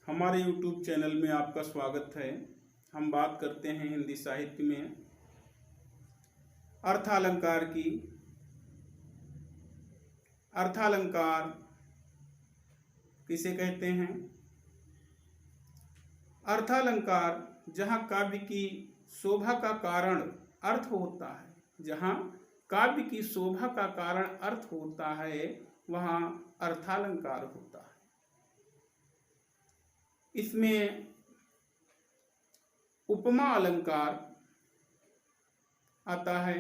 हमारे YouTube channel में आपका स्वागत है। हम बात करते हैं हिंदी साहित्य में अर्थालंकार की। अर्थालंकार किसे कहते हैं? अर्थालंकार जहाँ काव्य की शोभा का कारण अर्थ होता है, जहाँ काव्य की शोभा का कारण अर्थ होता है, वहाँ अर्थालंकार होता है। इसमें उपमा अलंकार आता है,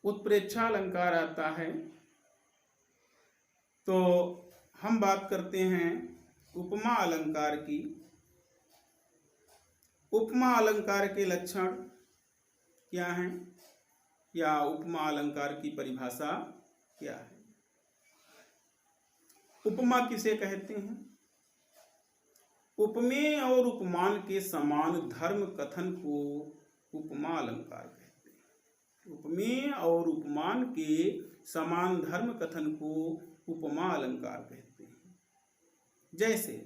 उत्प्रेक्षा अलंकार आता है। तो हम बात करते हैं उपमा अलंकार की। उपमा अलंकार के लक्षण क्या हैं या उपमा अलंकार की परिभाषा क्या है? उपमा किसे कहते हैं? उपमेय और उपमान के समान धर्म कथन को उपमा अलंकार कहते हैं। उपमेय और उपमान के समान धर्म कथन को उपमा अलंकार कहते हैं। जैसे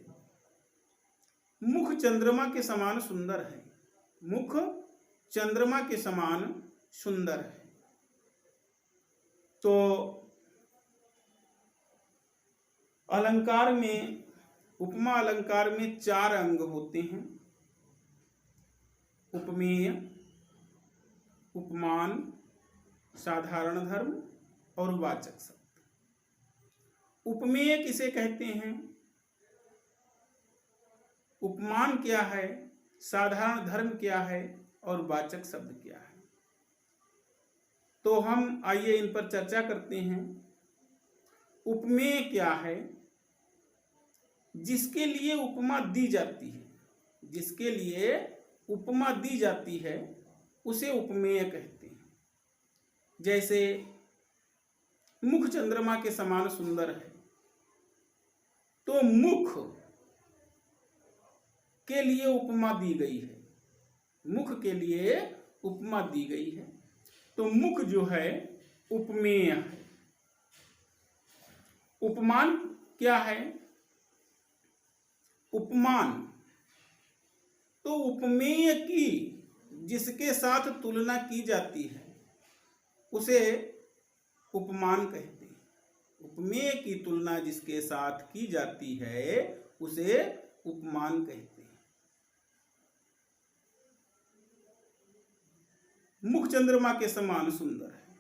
मुख चंद्रमा के समान सुंदर है। मुख चंद्रमा के समान सुंदर है। तो अलंकार में, उपमा अलंकार में 4 अंग होते हैं: उपमेय, उपमान, साधारण धर्म और वाचक शब्द। उपमेय किसे कहते हैं? उपमान क्या है, साधारण धर्म क्या है और वाचक शब्द क्या है? तो हम आइए इन पर चर्चा करते हैं। उपमेय क्या है? जिसके लिए उपमा दी जाती है, जिसके लिए उपमा दी जाती है उसे उपमेय कहते हैं। जैसे मुख चंद्रमा के समान सुंदर है, तो मुख के लिए उपमा दी गई है। मुख के लिए उपमा दी गई है, तो मुख जो है उपमेय है। उपमान क्या है? उपमान तो उपमेय की जिसके साथ तुलना की जाती है उसे उपमान कहते हैं। उपमेय की तुलना जिसके साथ की जाती है उसे उपमान कहते हैं। मुख चंद्रमा के समान सुंदर है,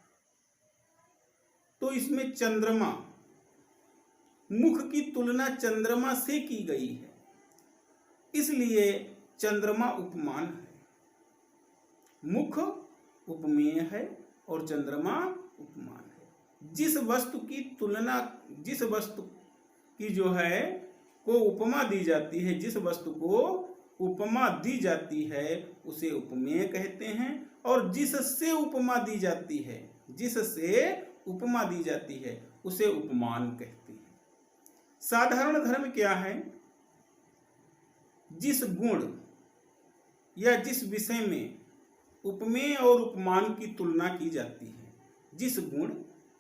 तो इसमें चंद्रमा, मुख की तुलना चंद्रमा से की गई है, इसलिए चंद्रमा उपमान है। मुख उपमेय है और चंद्रमा उपमान है। जिस वस्तु की तुलना, जिस वस्तु की जो है को उपमा दी जाती है, जिस वस्तु को उपमा दी जाती है उसे उपमेय कहते हैं, और जिससे उपमा दी जाती है, जिससे उपमा दी जाती है उसे उपमान कहते हैं। साधारण धर्म क्या है? जिस गुण या जिस विषय में उपमेय और उपमान की तुलना की जाती है, जिस गुण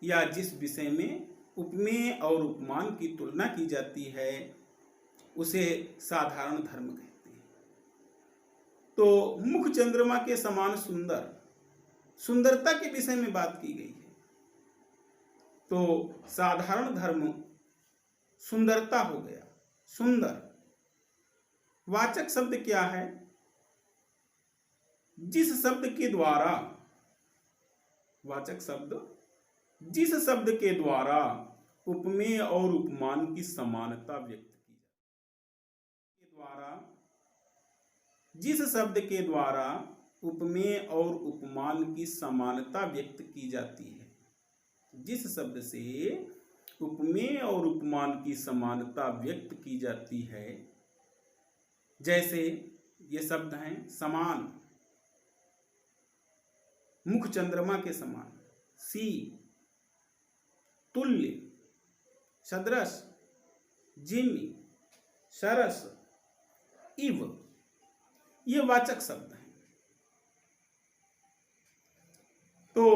या जिस विषय में उपमेय और उपमान की तुलना की जाती है उसे साधारण धर्म कहते हैं। तो मुख चंद्रमा के समान सुंदर, सुंदरता के विषय में बात की गई है, तो साधारण धर्म सुंदरता हो गया, सुंदर। वाचक शब्द क्या है? जिस शब्द के द्वारा, वाचक शब्द जिस शब्द के द्वारा उपमेय और उपमान की समानता व्यक्त की जाती है, द्वारा, जिस शब्द के द्वारा उपमेय और उपमान की समानता व्यक्त की जाती है, जिस शब्द से उपमेय और उपमान की समानता व्यक्त की जाती है। जैसे ये शब्द हैं समान, मुख चंद्रमा के समान, सी, तुल्य, सदृश, जिमी, सरस, इव, ये वाचक शब्द हैं। तो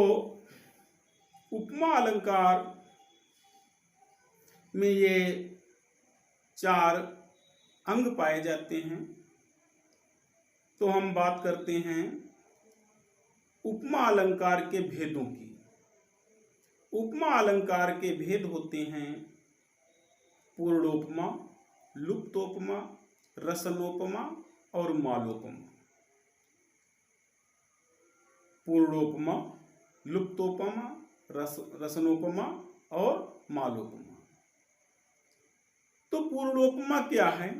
उपमा अलंकार में ये 4 अंग पाए जाते हैं, तो हम बात करते हैं उपमा अलंकार के भेदों की। उपमा अलंकार के भेद होते हैं पूर्णोपमा, लुप्तोपमा, रसनोपमा और मालोपमा। पूर्णोपमा, लुप्तोपमा, रसनोपमा और मालोपमा। तो पूर्णोपमा क्या है?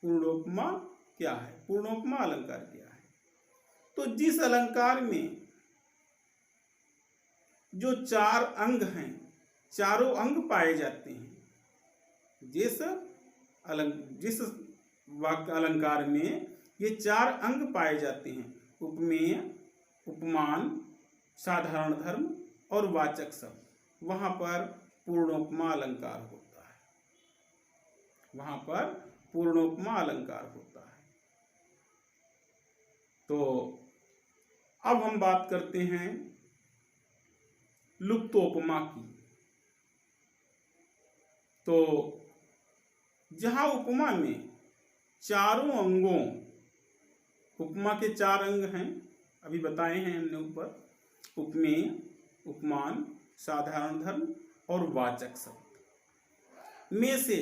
पूर्णोपमा क्या है? पूर्णोपमा अलंकार क्या है? तो जिस अलंकार में जो चार अंग हैं, चारों अंग पाए जाते हैं, जिस वाक्य अलंकार में ये चार अंग पाए जाते हैं, उपमेय, उपमान, साधारण धर्म और वाचक शब्द, वहां पर पूर्णोपमा अलंकार होता है। वहां पर पूर्णोपमा अलंकार होता है। तो अब हम बात करते हैं लुप्तोपमा की। तो जहां उपमा में चारों अंगों, उपमा के चार अंग हैं, अभी बताए हैं हमने ऊपर, उपमेय, उपमान, साधारण धर्म और वाचक शब्द में से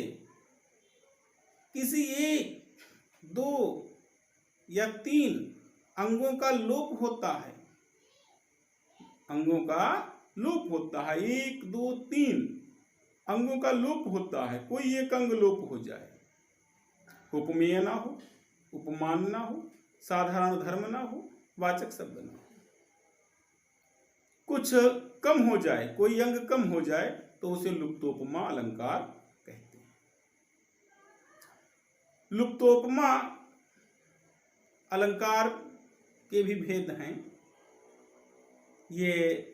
किसी एक, दो या तीन अंगों का लोप होता है। अंगों का लोप होता है, एक, दो, तीन अंगों का लोप होता है। कोई एक अंग लोप हो जाए, उपमेय ना हो, उपमान ना हो, साधारण धर्म ना हो, वाचक शब्द ना हो, कुछ कम हो जाए, कोई अंग कम हो जाए, तो उसे लुप्तोपमा अलंकार कहते हैं। लुप्तोपमा अलंकार के भी भेद हैं। ये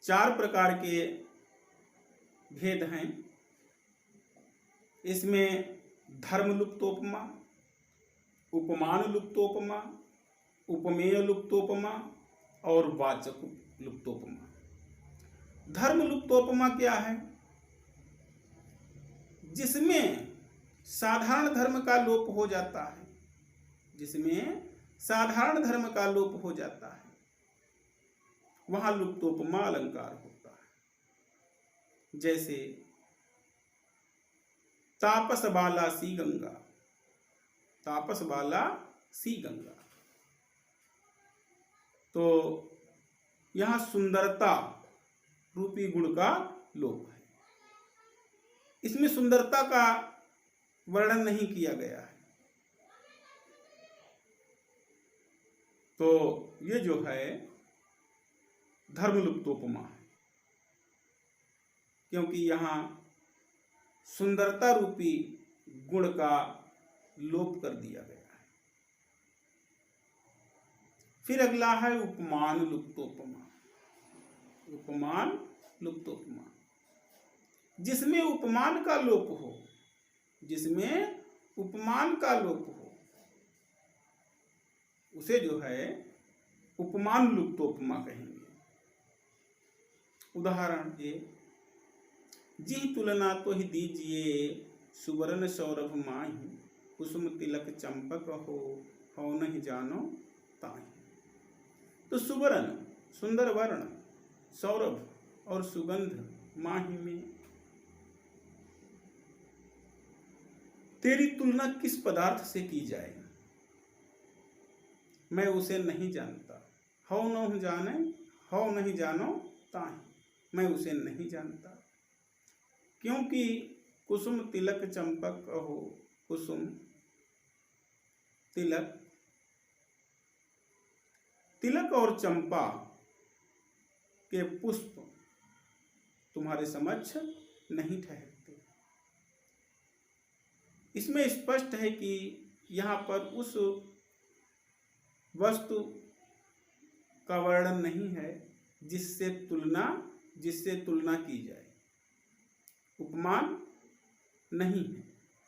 चार प्रकार के भेद हैं। इसमें धर्म लुप्तोपमा, उपमान लुप्तोपमा, उपमेय लुप्तोपमा और वाचक लुप्तोपमा। धर्म लुप्तोपमा क्या है? जिसमें साधारण धर्म का लोप हो जाता है, जिसमें साधारण धर्म का लोप हो जाता है, वहां लुप्तोपमा अलंकार होता है। जैसे तापस बाला सी गंगा, तापस बाला सी गंगा। तो यहां सुंदरता रूपी गुण का लोप है। इसमें सुंदरता का वर्णन नहीं किया गया है। तो ये जो है धर्म लुप्तोपमा है, क्योंकि यहां सुंदरता रूपी गुण का लोप कर दिया गया है। फिर अगला है उपमान लुप्तोपमा। उपमान लुप्तोपमा, जिसमें उपमान का लोप हो, जिसमें उपमान का लोप हो, उसे जो है उपमान लुप्तोपमा कहेंगे। उदाहरण ये, जी तुलना तो ही दीजिए सुवर्ण सौरभ माही, कुसुम तिलक चंपक हो नहीं जानो ताही। तो सुवर्ण सुंदर वर्ण, सौरभ और सुगंध माही में तेरी तुलना किस पदार्थ से की जाए, मैं उसे नहीं जानता। हो न जाने, हो नहीं जानो ताही, मैं उसे नहीं जानता। क्योंकि कुसुम तिलक चंपक हो, कुसुम तिलक, तिलक और चंपा के पुष्प तुम्हारे समक्ष नहीं ठहरते। इसमें स्पष्ट है कि यहाँ पर उस वस्तु का वर्णन नहीं है जिससे तुलना की जाए, उपमान नहीं है।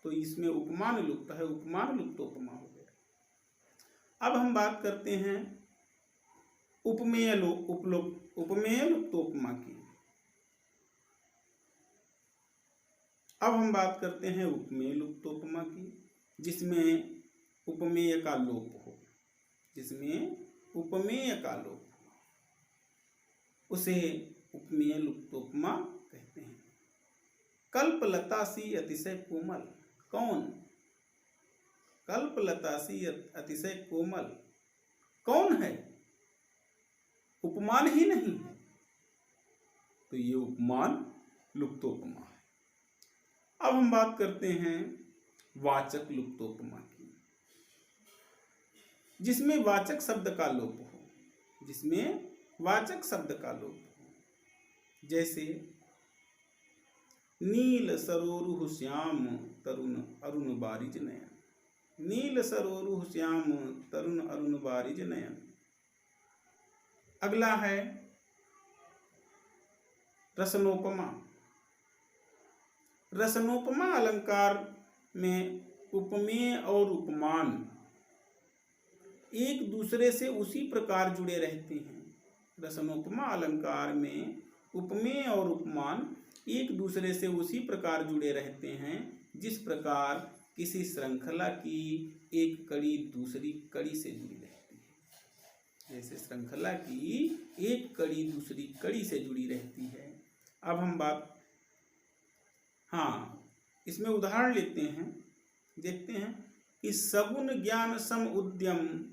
तो इसमें उपमान लुप्त है, उपमान लुप्तोपमा हो गया। अब हम बात करते हैं उपमेय लुप्तोपमा की। अब हम बात करते हैं उपमेय लुप्तोपमा की, जिसमें उपमेय का लोप हो, जिसमें उपमेय का लोप हो उसे उपमेय लुप्तोपमा कहते हैं। कल्पलता सी अतिशय कोमल, कौन? कल्पलता सी अतिशय कोमल कौन है? उपमान ही नहीं है, तो ये उपमान लुप्तोपमा है। अब हम बात करते हैं वाचक लुप्तोपमा की, जिसमें वाचक शब्द का लोप हो, जिसमें वाचक शब्द का लोप हो। जैसे नील सरोरु श्याम तरुण अरुण बारिज नयन, नील सरोरु श्याम तरुण अरुण बारिज नयन। अगला है रसनोपमा। रसनोपमा अलंकार में उपमेय और उपमान एक दूसरे से उसी प्रकार जुड़े रहते हैं। रसनोपमा अलंकार में उपमेय और उपमान एक दूसरे से उसी प्रकार जुड़े रहते हैं जिस प्रकार किसी श्रृंखला की एक कड़ी दूसरी कड़ी से जुड़ी रहती है। जैसे श्रृंखला की एक कड़ी दूसरी कड़ी से जुड़ी रहती है। अब हम इसमें उदाहरण लेते हैं, देखते हैं कि सगुन ज्ञान सम उद्यम,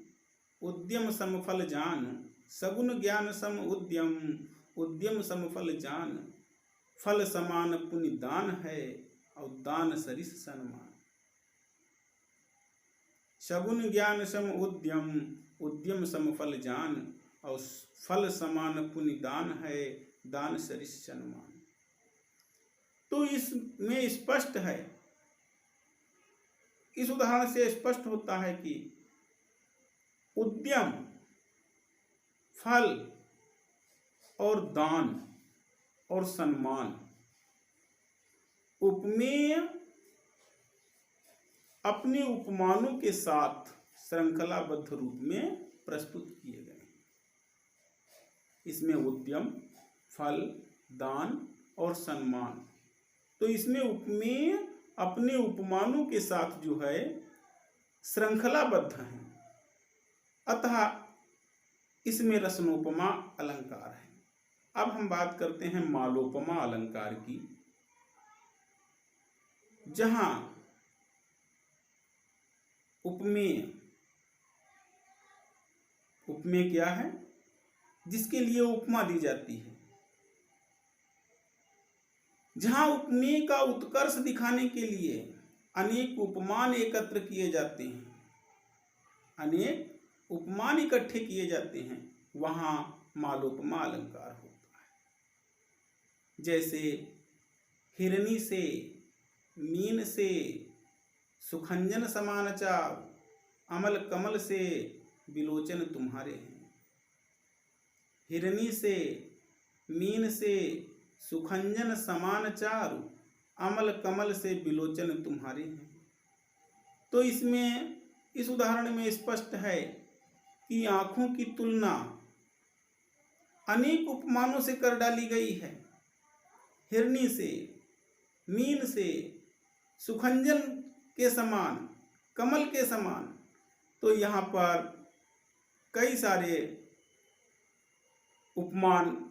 उद्यम सम फल जान, सगुन ज्ञान सम उद्यम, उद्यम सम फल जान, फल समान पुण्य दान है और दान सरिस सन्मान। सगुन ज्ञान सम उद्यम, उद्यम सम फल जान और फल समान पुण्य दान है, दान सरिस सन्मान। तो इसमें स्पष्ट है, इस उदाहरण से स्पष्ट होता है कि उद्यम, फल और दान और सम्मान उपमेय अपने उपमानों के साथ श्रृंखलाबद्ध रूप में प्रस्तुत किए गए। इसमें उद्यम, फल, दान और सम्मान, तो इसमें उपमेय अपने उपमानों के साथ जो है श्रृंखलाबद्ध है, अतः इसमें रसनोपमा अलंकार है। अब हम बात करते हैं मालोपमा अलंकार की, जहां उपमेय क्या है? जिसके लिए उपमा दी जाती है। जहां उपमेय का उत्कर्ष दिखाने के लिए अनेक उपमान एकत्र किए जाते हैं, अनेक उपमान इकट्ठे किए जाते हैं, वहां मालोपमा अलंकार होता है। जैसे हिरनी से, मीन से, सुखंजन समान चाव, अमल कमल से बिलोचन तुम्हारे हैं। हिरनी से, मीन से, सुखंजन समान चारु, अमल कमल से बिलोचन तुम्हारे हैं। तो इसमें इस उदाहरण में स्पष्ट है कि आंखों की तुलना अनेक उपमानों से कर डाली गई है। हिरनी से, मीन से, सुखंजन के समान, कमल के समान, तो यहाँ पर कई सारे उपमान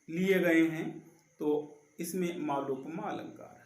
लिए गए हैं, तो इसमें मालोपमा अलंकार है।